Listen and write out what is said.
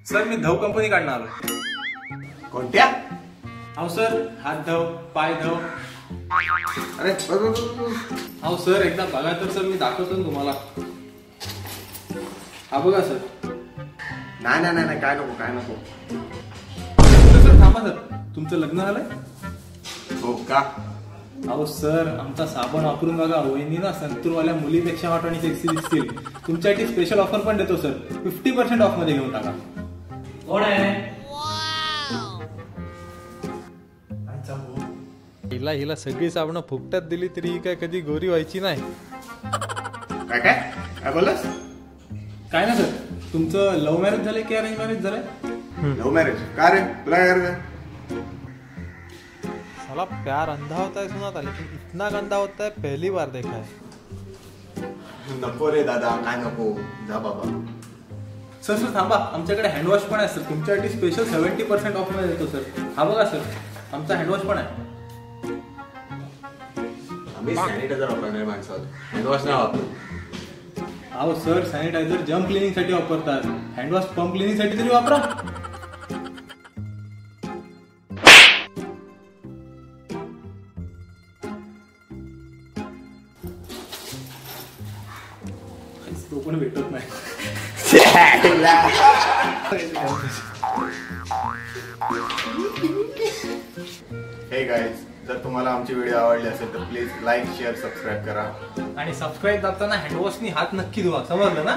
Sir मी धव company काढून आलो. कोणत्या? अहो सर हात धव पाय धव. अरे अहो सर एकदा बघा तर सर मी दाखवतो ना तुम्हाला. हा बघा सर. नाही नाही नाही काय नको काय नको. सर थांबा सर, तुमचं लग्न झालंय? हो का? अहो सर आमचा साबण वापरून बघा, वहिनी ना संतूरवाल्या मुलीपेक्षा हॉट आणि सेक्सी दिसतील. तुमच्यासाठी स्पेशल ऑफर पण देतो सर, 50% ऑफ मध्ये घेऊन टाका. कोण आहे? हिला सगळी साबण फुकटात दिली तरी ही काय कधी गोरी व्हायची नाही. काय काय काय बोललास? काय ना सर, तुमचं लव्ह मॅरेज झालंय की अरेंज मॅरेज झालंय? लव्ह मॅरेज का रे? तुला काय करायचं? साला प्यार अंधा होता है सुना था, लेकिन इतना गंदा होता है पहली बार देखा है. नको रे दादा, काय नको. जा बाबा. सर सर थांबा, आमच्याकडे हँडवॉश पण आहे सर. तुमच्यासाठी स्पेशल 70% ऑफ मध्ये देतो सर. हा बघा सर, आमचा हँडवॉश पण आहे. आम्ही सॅनिटायझर वापरणार माणसावर, हँडवॉश नाही वापरू. अहो सर सॅनिटायझर जम्प क्लिनिंग साठी वापरतात, हँडवॉश पंप क्लिनिंग साठी तरी वापरा. तो पण भेटत नाही. हे गाईज, जर तुम्हाला आमची व्हिडिओ आवडली असेल तर प्लीज लाईक शेअर सबस्क्राईब करा. आणि सबस्क्राईब करताना हँडवॉशनी हात नक्की धुवा, समजलं ना?